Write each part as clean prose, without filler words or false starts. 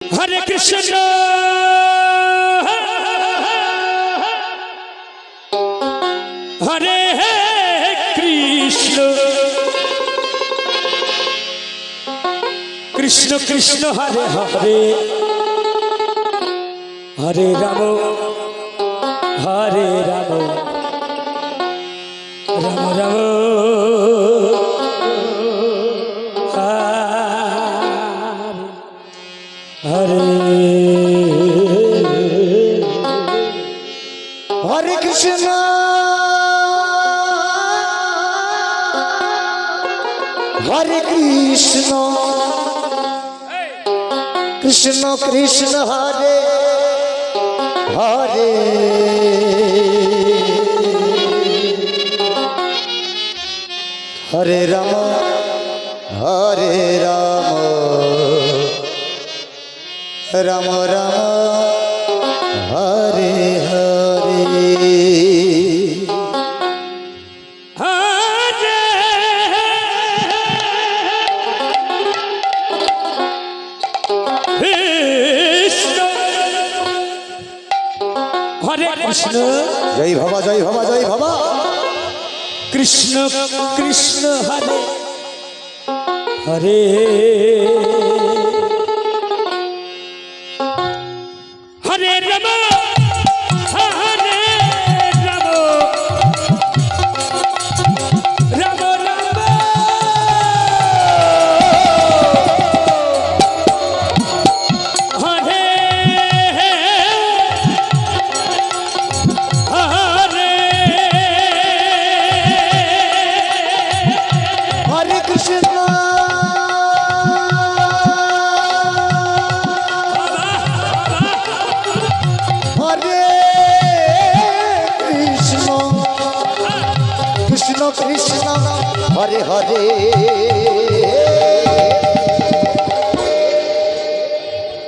हरे कृष्ण हरे कृष्ण कृष्ण कृष्ण हरे हरे हरे राम राम राम हरे हरे कृष्ण हरे कृष्ण कृष्ण कृष्ण हरे हरे हरे राम राम राम हरे हरे हरे कृष्ण जय भवा जय भवा जय भवा कृष्ण कृष्ण हरे हरे हरे राम राम राम हरे हरे कृष्ण हरे कृष्ण कृष्ण कृष्ण हरे हरे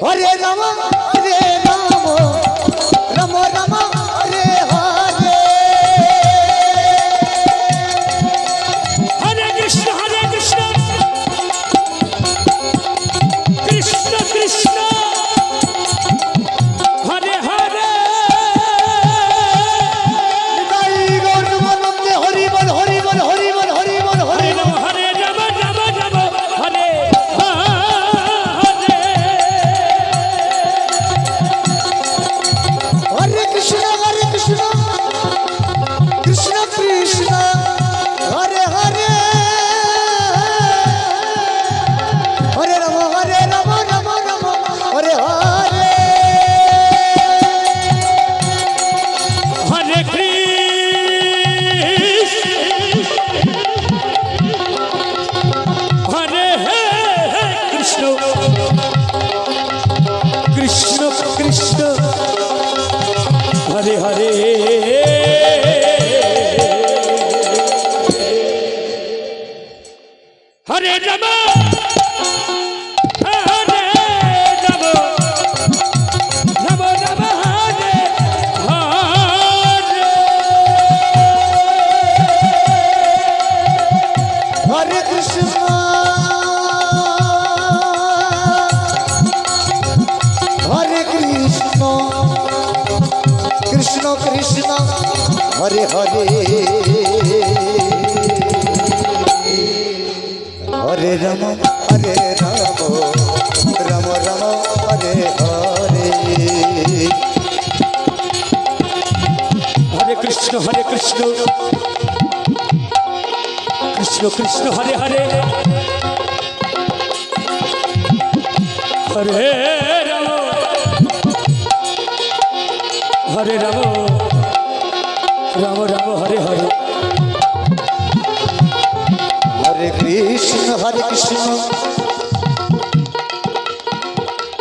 हरे राम राम राम हरे हरे हरे कृष्ण कृष्ण कृष्ण हरे हरे हरि बोल हरि बोल हरि बोल हरि बोल हरि बोल हरि बोल हरे राम हरे हरे कृष्ण कृष्ण कृष्ण हरे हरे हरे राम राम हरे हरे हरे कृष्ण कृष्ण कृष्ण हरे हरे हरे राम राम राम हरे हरे कृष्ण हरे कृष्ण कृष्ण कृष्ण हरे हरे हरे राम राम राम हरे हरे हरे कृष्ण कृष्ण कृष्ण हरे हरे हरे राम राम हरे हरे हरे कृष्ण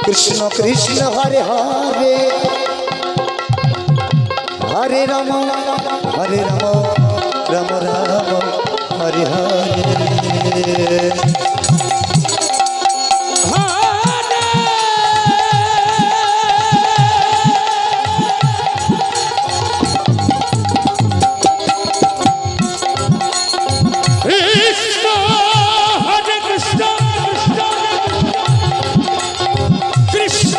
कृष्ण कृष्ण हरे हरे हरे राम राम हरे हरे कृष्ण हरे कृष्ण कृष्ण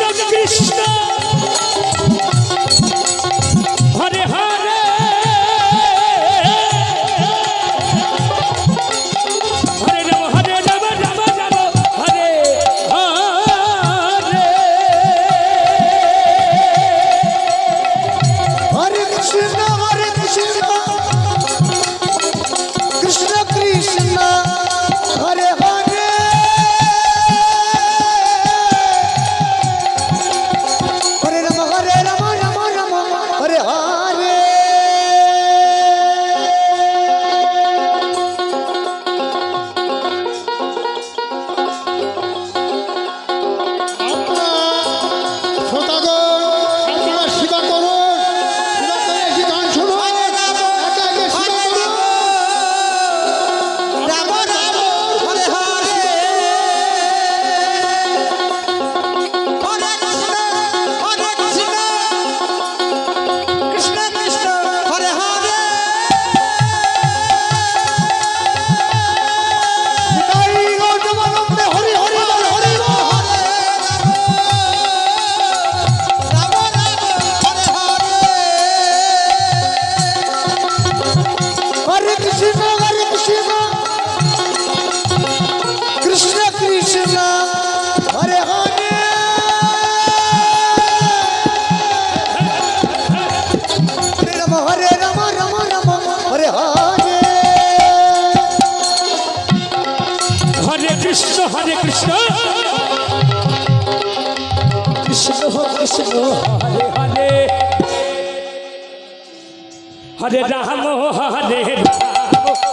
কৃষ্ণ কৃষ্ণ হরে হরে হরে রাম হরে রাম